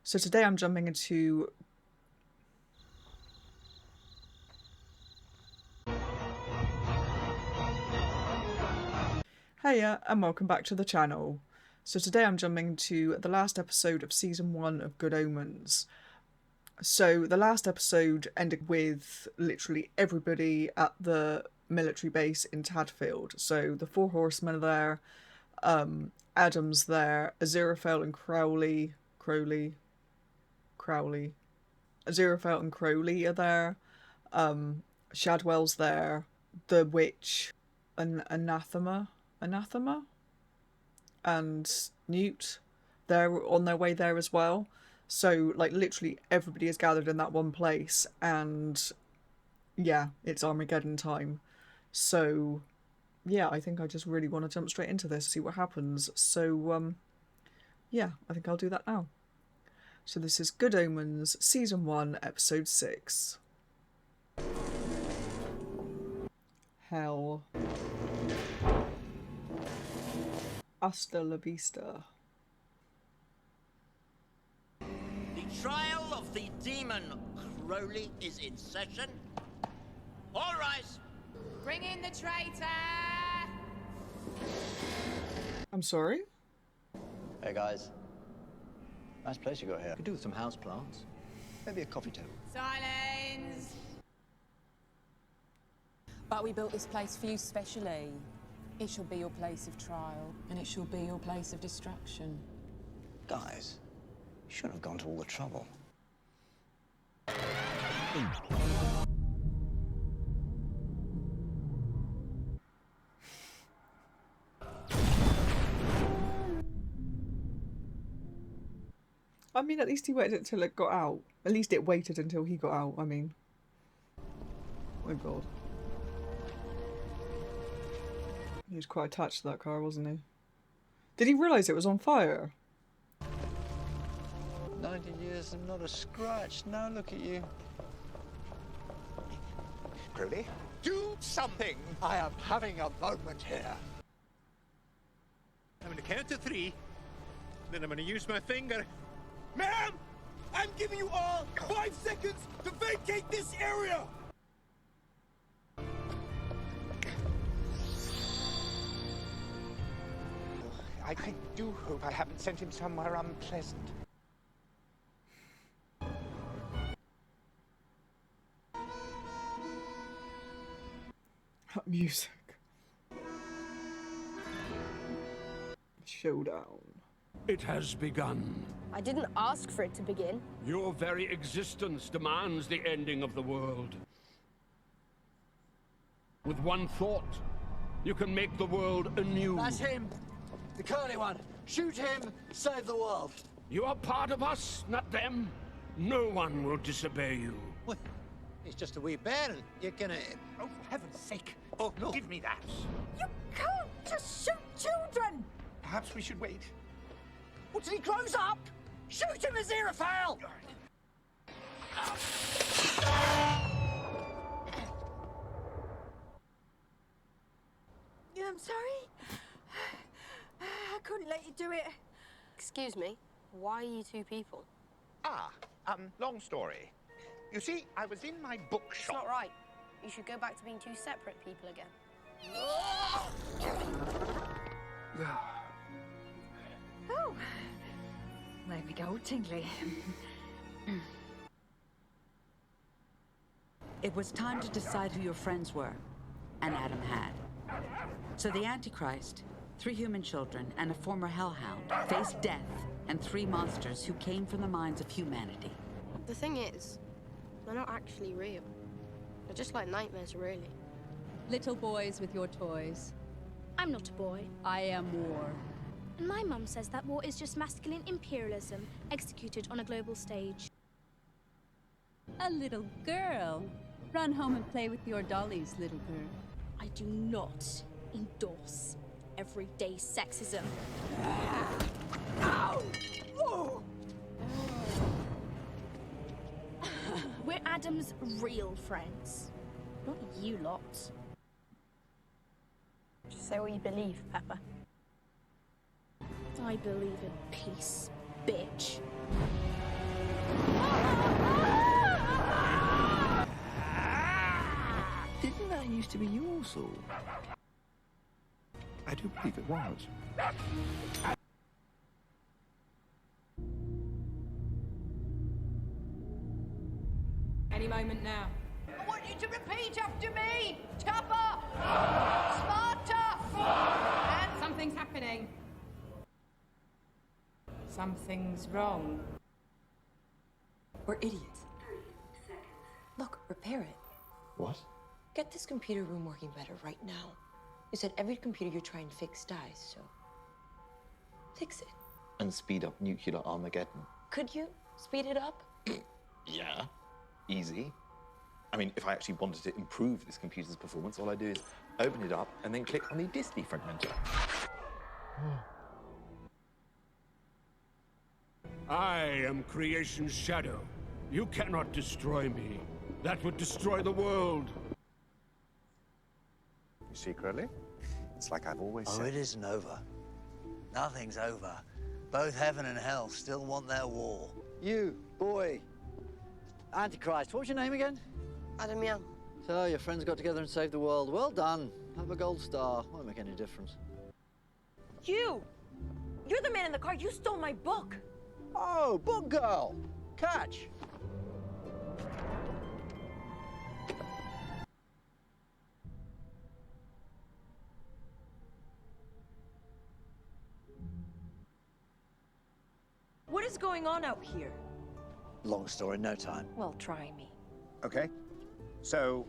So today I'm jumping into... Hiya, and welcome back to the channel. So today I'm jumping to the last episode of Season 1 of Good Omens. So the last episode ended with literally everybody at the military base in Tadfield. So the Four Horsemen are there, Adam's there, Aziraphale and Crowley, Aziraphale and Crowley are there, Shadwell's there, the witch, Anathema, and Newt, they're on their way there as well. So, like, literally everybody is gathered in that one place, and yeah, it's Armageddon time. So, yeah, I think I just really want to jump straight into this, see what happens. So, yeah, I think I'll do that now. So this is Good Omens, Season 1, Episode 6. Hell. Hasta la vista. The trial of the demon Crowley is in session. All rise. Bring in the traitor! I'm sorry? Hey guys. Nice place you got here. Could do with some house plants. Maybe a coffee table. Silence! But we built this place for you specially. It shall be your place of trial, and it shall be your place of destruction. Guys, you shouldn't have gone to all the trouble. I mean, at least he waited until it got out. At least it waited until he got out, I mean. Oh god. He was quite attached to that car, wasn't he? Did he realise it was on fire? 90 years and not a scratch. Now look at you. Crowley, do something! I am having a moment here. I'm gonna count to 3, then I'm gonna use my finger. Ma'am! I'm giving you all 5 seconds to vacate this area! I do hope I haven't sent him somewhere unpleasant. That music. Showdown. It has begun. I didn't ask for it to begin. Your very existence demands the ending of the world. With one thought, you can make the world anew. That's him. The curly one. Shoot him. Save the world. You are part of us, not them. No one will disobey you. What? He's just a wee bear and you're gonna... Oh, for heaven's sake! Oh, no. Give me that! You can't just shoot children! Perhaps we should wait. Well, till he grows up! Shoot him, Aziraphale! I'm sorry. I couldn't let you do it. Excuse me, why are you two people? Long story. You see, I was in my It's bookshop. not right. You should go back to being two separate people again. Oh, there we go, Tingley. It was time to decide who your friends were, and Adam had. So the Antichrist, 3 human children, and a former hellhound faced death and 3 monsters who came from the minds of humanity. The thing is, they're not actually real. They're just like nightmares, really. Little boys with your toys. I'm not a boy. I am war. And my mum says that war is just masculine imperialism executed on a global stage. A little girl. Run home and play with your dollies, little girl. I do not endorse everyday sexism. We're Adam's real friends, not you lot. Just say what you believe, Pepper. I believe in peace, bitch. used to be your sword. I do believe it was. Any moment now. I want you to repeat after me. Tougher. Smarter. And something's happening. Something's wrong. We're idiots. Look, repair it. What? Get this computer room working better right now. You said every computer you try and fix dies, so fix it. And speed up nuclear Armageddon. Could you speed it up? Yeah. Easy. I mean, if I actually wanted to improve this computer's performance, all I do is open it up and then click on the disk defragmenter. I am creation's shadow. You cannot destroy me. That would destroy the world. You see, Crowley? It's like I've always Oh, said. it isn't over. Nothing's over. Both heaven and hell still want their war. You, boy. Antichrist, what was your name again? Adam Young. So, your friends got together and saved the world. Well done. Have a gold star. Won't make any difference. You! You're the man in the car. You stole my book. Oh, book girl. Catch. What is going on out here? Long story, no time. Well, try me. Okay. So,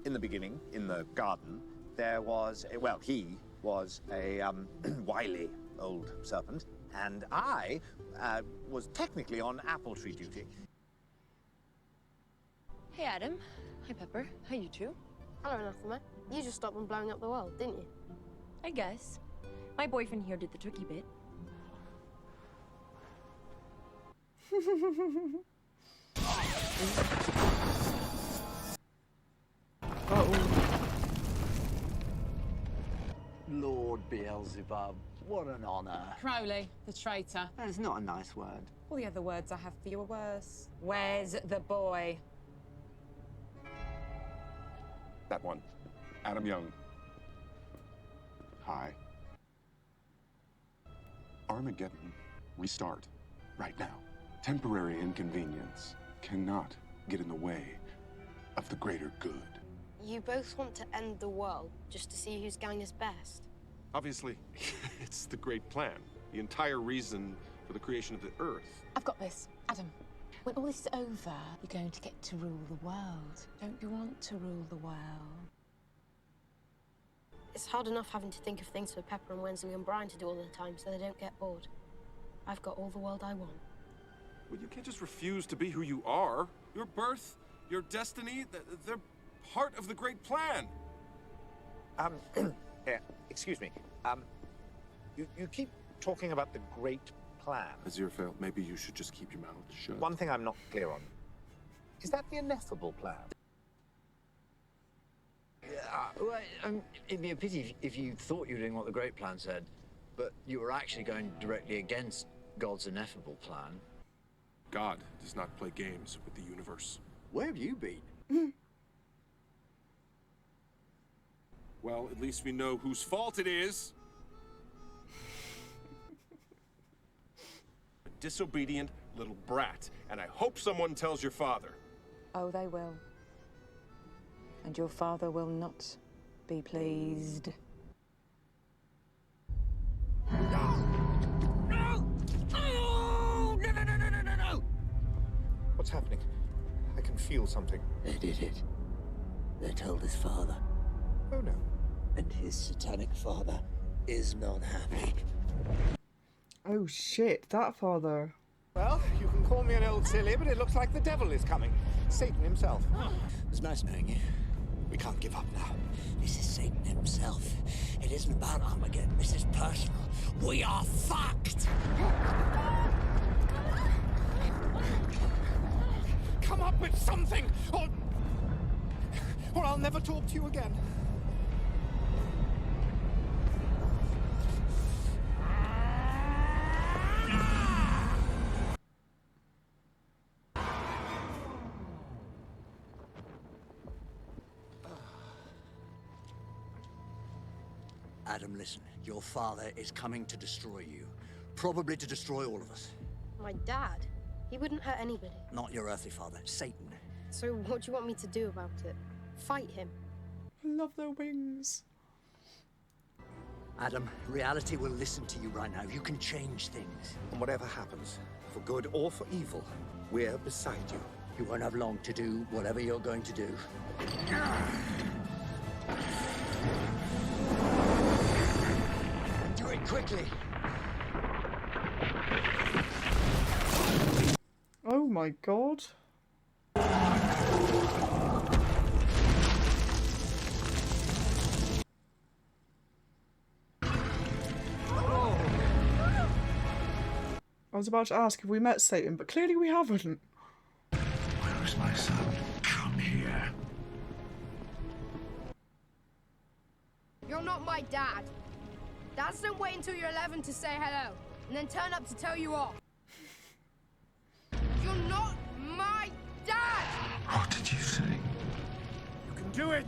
in the beginning, in the garden, there was, he was a wily old serpent, and I was technically on apple tree duty. Hey, Adam. Hi, Pepper. Hi, you two. Hello, Anathema. You just stopped them blowing up the world, didn't you? I guess. My boyfriend here did the tricky bit. Lord Beelzebub, what an honor. Crowley, the traitor. That is not a nice word. All the other words I have for you are worse. Where's the boy? That one. Adam Young. Hi. Armageddon. Restart. Right now. Temporary inconvenience cannot get in the way of the greater good. You both want to end the world just to see whose gang is best. Obviously, it's the great plan. The entire reason for the creation of the Earth. I've got this. Adam, when all this is over, you're going to get to rule the world. Don't you want to rule the world? It's hard enough having to think of things for Pepper and Wensley and Brian to do all the time so they don't get bored. I've got all the world I want. Well, you can't just refuse to be who you are. Your birth, your destiny, they're part of the great plan. Excuse me. You keep talking about the great plan. Aziraphale, maybe you should just keep your mouth shut. One thing I'm not clear on. Is that the ineffable plan? It'd be a pity if you thought you were doing what the Great Plan said, but you were actually going directly against God's ineffable plan. God does not play games with the universe. Where have you been? Well, at least we know whose fault it is. A disobedient little brat, and I hope someone tells your father. Oh, they will. And your father will not be pleased. What's happening? I can feel something. They did it. They told his father. Oh, no. And his satanic father is not happy. Oh shit, that father. Well, you can call me an old silly, but it looks like the devil is coming. Satan himself. It was nice knowing you. We can't give up now. This is Satan himself. It isn't about Armageddon. This is personal. We are fucked! Come up with something, or I'll never talk to you again. Adam, listen. Your father is coming to destroy you. Probably to destroy all of us. My dad? He wouldn't hurt anybody. Not your earthly father, Satan. So what do you want me to do about it? Fight him? I love their wings. Adam, reality will listen to you right now. You can change things. And whatever happens, for good or for evil, we're beside you. You won't have long to do whatever you're going to do. Do it quickly. Oh my god. I was about to ask if we met Satan, but clearly we haven't. Where's my son? Come here. You're not my dad. Dads don't wait until you're 11 to say hello, and then turn up to tell you off. You're not my dad! What did you say? You can do it!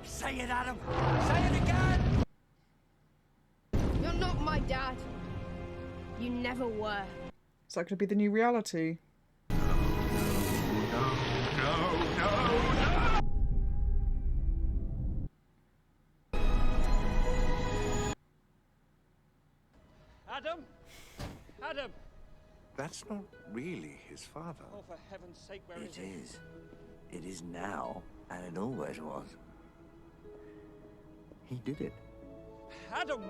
Say it, Adam! Say it again! You're not my dad. You never were. Is that going to be the new reality? Adam? Adam! That's not really his father. Oh, for heaven's sake, where is he? It is. It is now, and it always was. He did it. Adam!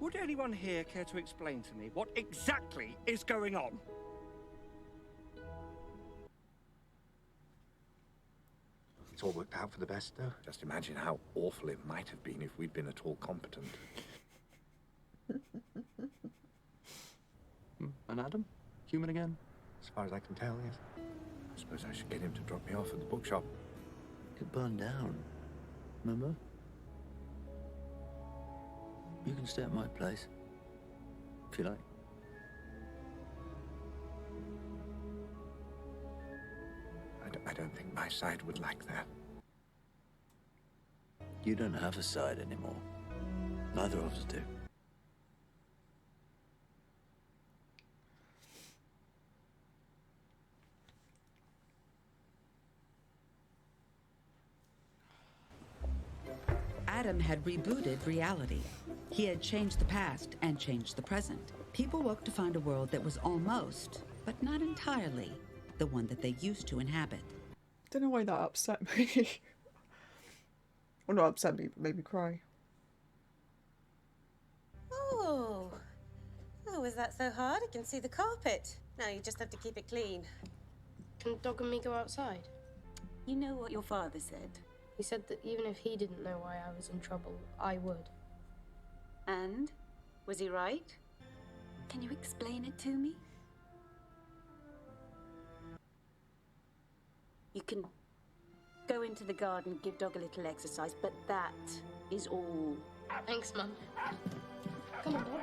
Would anyone here care to explain to me what exactly is going on? It's all worked out for the best, though. Just imagine how awful it might have been if we'd been at all competent. And Adam? Human again? As far as I can tell, yes. I suppose I should get him to drop me off at the bookshop. It burned down. Remember? You can stay at my place. If you like. I don't think my side would like that. You don't have a side anymore. Neither of us do. Adam had rebooted reality. He had changed the past and changed the present. People woke to find a world that was almost, but not entirely, the one that they used to inhabit. Don't know why that upset me. Well, not upset me, but made me cry. Oh. Oh, is that so hard? I can see the carpet. Now you just have to keep it clean. Can Dog and me go outside? You know what your father said. He said that even if he didn't know why I was in trouble, I would. And? Was he right? Can you explain it to me? You can go into the garden, give Dog a little exercise, but that is all. Thanks, Mum. Come on, Dog.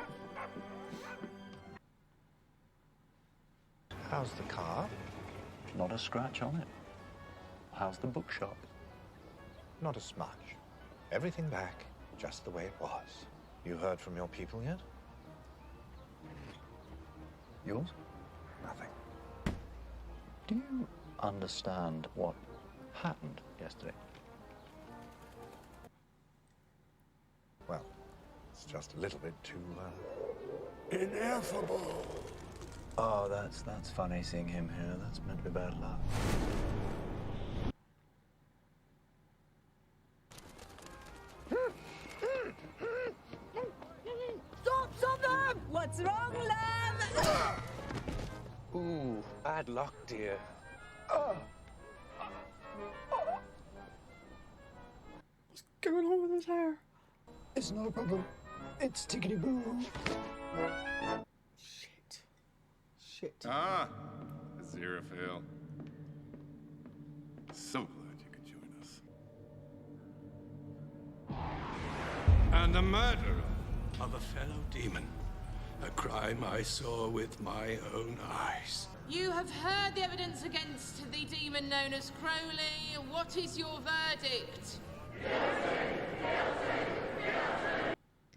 How's the car? Not a scratch on it. How's the bookshop? Not a smudge. Everything back, just the way it was. You heard from your people yet? Yours? Nothing. Do you understand what happened yesterday? Well, it's just a little bit too, Ineffable! Oh, that's funny seeing him here. That's meant to be bad luck. Stop them! What's wrong, love? Ooh, bad luck, dear. What's going on with his hair? It's not a problem. It's tickety-boo. Shit. Ah, Aziraphale. So glad you could join us. And the murderer of a fellow demon. A crime I saw with my own eyes. You have heard the evidence against the demon known as Crowley. What is your verdict?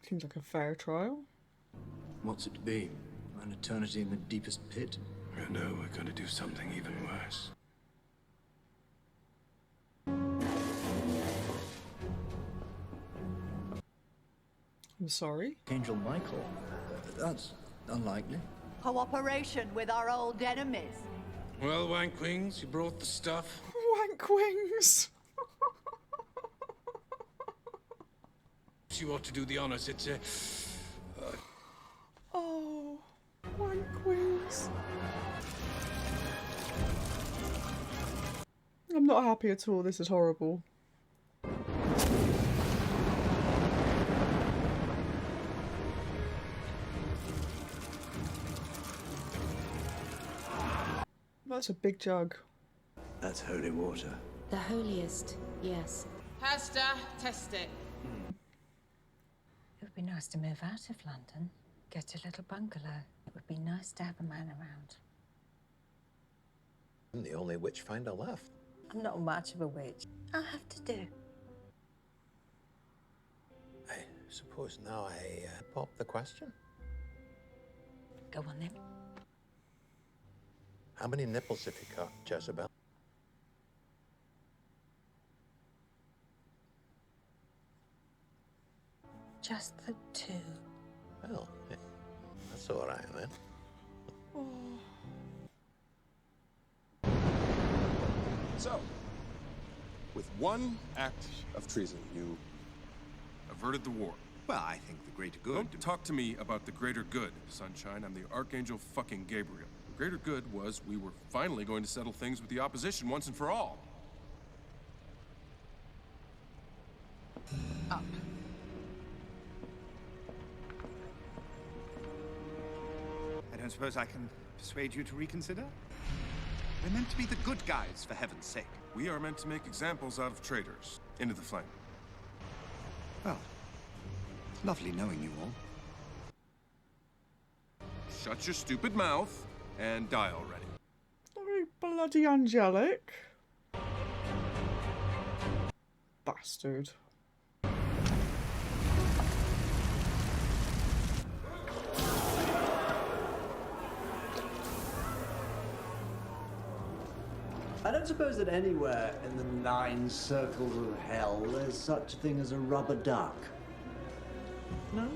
Seems like a fair trial. What's it to be? An eternity in the deepest pit? I know we're going to do something even worse. I'm sorry? Angel Michael? That's unlikely. Cooperation with our old enemies. Well, Wank Wings, you brought the stuff. Wank Wings! You ought to do the honors. It's a... Oh, Wank Wings. I'm not happy at all. This is horrible. That's a big jug. That's holy water. The holiest, yes. Hester, test it. It would be nice to move out of London. Get a little bungalow. It would be nice to have a man around. I'm the only witch finder left. I'm not much of a witch. I'll have to do. I suppose now I pop the question. Go on then. How many nipples have you got, Jezebel? Just the 2. Well, yeah, that's all right then. So, with one act of treason, you averted the war. Well, I think the greater good... Don't talk to me about the greater good, Sunshine. I'm the Archangel fucking Gabriel. The greater good was we were finally going to settle things with the opposition once and for all. Up. I don't suppose I can persuade you to reconsider? We're meant to be the good guys, for heaven's sake. We are meant to make examples of traitors. Into the flame. Well, it's lovely knowing you all. Shut your stupid mouth and die already. Very bloody angelic. Bastard. I don't suppose that anywhere in the 9 circles of hell there's such a thing as a rubber duck. No?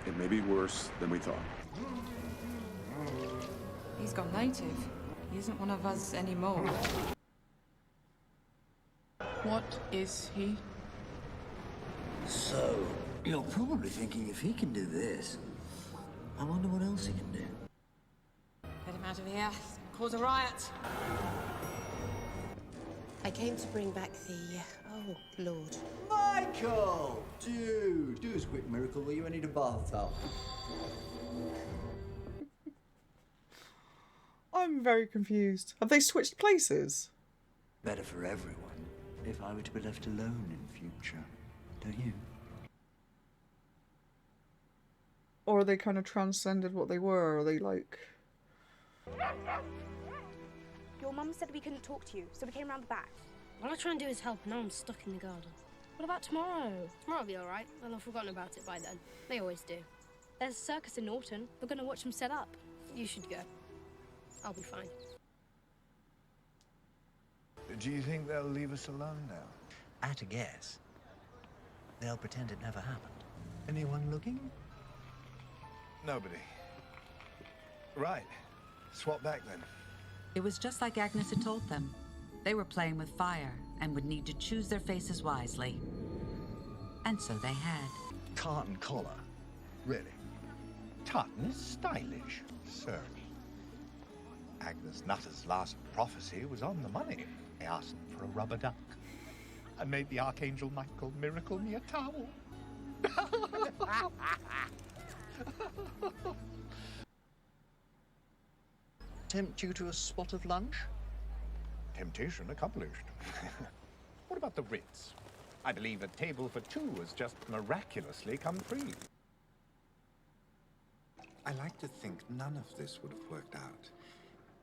It may be worse than we thought. He's gone native. He isn't one of us anymore. What is he? So, you're probably thinking if he can do this, I wonder what else he can do. Get him out of here. Cause a riot. I came to bring back the... oh, Lord. Michael! Do us a quick miracle, will you? I need a bathtub. I'm very confused. Have they switched places? Better for everyone if I were to be left alone in future. Don't you? Or are they kind of transcended what they were? Are they like... Your mum said we couldn't talk to you, so we came around the back. All I try and do is help, and now I'm stuck in the garden. What about tomorrow? Tomorrow will be alright. I'll have forgotten about it by then. They always do. There's a circus in Norton. We're going to watch them set up. You should go. I'll be fine. Do you think they'll leave us alone now? At a guess. They'll pretend it never happened. Anyone looking? Nobody. Right. Swap back then. It was just like Agnes had told them. They were playing with fire and would need to choose their faces wisely. And so they had. Tartan collar? Really? Tartan is stylish, sir. Agnes Nutter's last prophecy was on the money. I asked for a rubber duck. I made the Archangel Michael miracle me a towel. Tempt you to a spot of lunch? Temptation accomplished. What about the Ritz? I believe a table for 2 has just miraculously come free. I like to think none of this would have worked out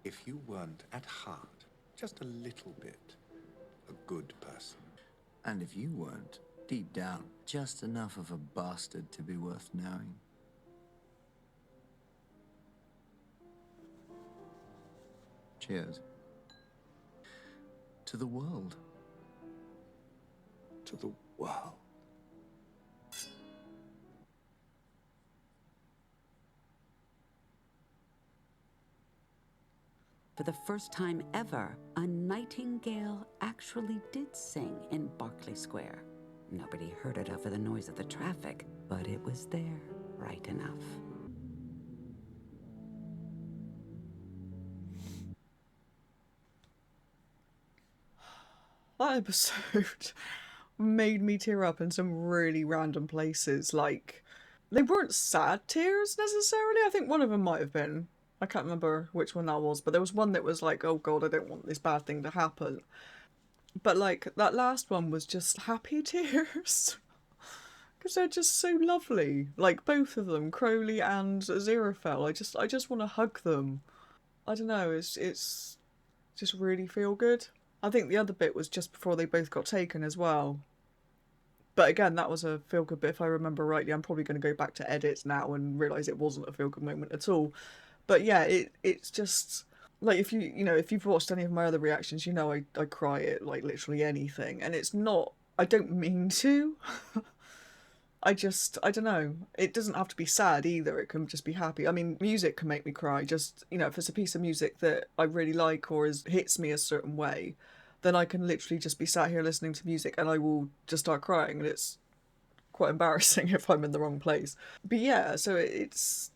if you weren't at heart just a little bit a good person. And if you weren't, deep down, just enough of a bastard to be worth knowing. Cheers. To the world. To the world. For the first time ever, a nightingale actually did sing in Berkeley Square. Nobody heard it over the noise of the traffic, but it was there, right enough. That episode made me tear up in some really random places. Like, they weren't sad tears necessarily. I think one of them might have been. I can't remember which one that was, but there was one that was like, oh god, I don't want this bad thing to happen. But like, that last one was just happy tears. Because they're just so lovely. Like, both of them, Crowley and Aziraphale. I just want to hug them. I don't know, it's just really feel good. I think the other bit was just before they both got taken as well. But again, that was a feel-good bit, if I remember rightly. I'm probably going to go back to edits now and realise it wasn't a feel-good moment at all. But yeah, it's just... Like, if you've watched any of my other reactions, you know I cry at, like, literally anything. And it's not... I don't mean to. I don't know. It doesn't have to be sad either. It can just be happy. I mean, music can make me cry. Just, if it's a piece of music that I really like or hits me a certain way, then I can literally just be sat here listening to music and I will just start crying. And it's quite embarrassing if I'm in the wrong place. But yeah, so it's...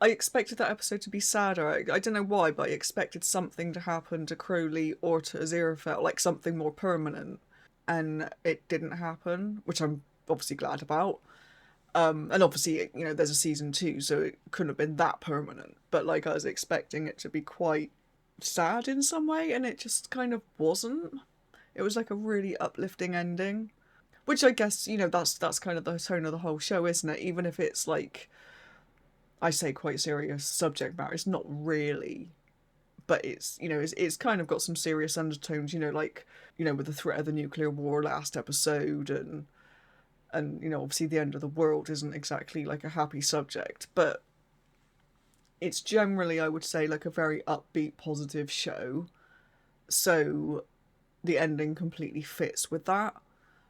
I expected that episode to be sadder. I don't know why, but I expected something to happen to Crowley or to Aziraphale, like something more permanent. And it didn't happen, which I'm obviously glad about. And obviously, there's a season 2, so it couldn't have been that permanent. But like, I was expecting it to be quite sad in some way, and it just kind of wasn't. It was like a really uplifting ending. Which I guess, that's kind of the tone of the whole show, isn't it? Even if it's like... I say quite serious subject matter. It's not really, but it's kind of got some serious undertones. Like with the threat of the nuclear war last episode, and obviously the end of the world isn't exactly like a happy subject, but it's generally, I would say, like a very upbeat, positive show. So the ending completely fits with that.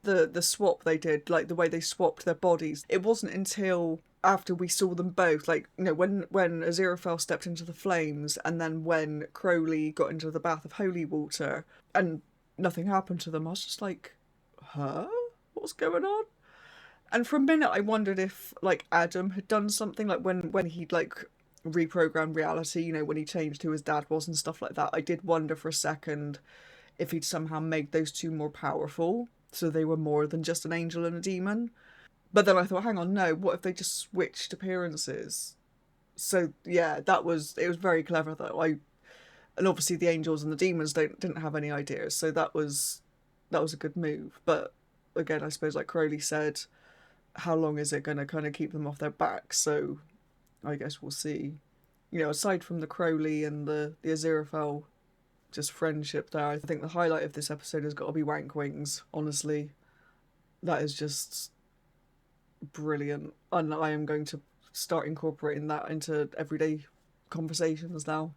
The swap they did, like the way they swapped their bodies, it wasn't until after we saw them both, like, when Aziraphale stepped into the flames and then when Crowley got into the bath of holy water and nothing happened to them, I was just like, huh? What's going on? And for a minute I wondered if, like, Adam had done something, like when he'd, like, reprogrammed reality, when he changed who his dad was and stuff like that. I did wonder for a second if he'd somehow made those two more powerful, so they were more than just an angel and a demon. But then I thought, hang on, no, what if they just switched appearances? So yeah, it was very clever though. And obviously the angels and the demons didn't have any ideas, so that was a good move. But again, I suppose, like Crowley said, how long is it going to kind of keep them off their backs? So I guess we'll see. Aside from the Crowley and the Aziraphale just friendship there, I think the highlight of this episode has got to be Wank Wings, honestly. That is just brilliant, and I am going to start incorporating that into everyday conversations now.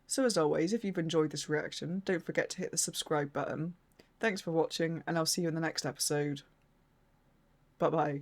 So as always, if you've enjoyed this reaction, don't forget to hit the subscribe button. Thanks for watching, and I'll see you in the next episode. Bye bye.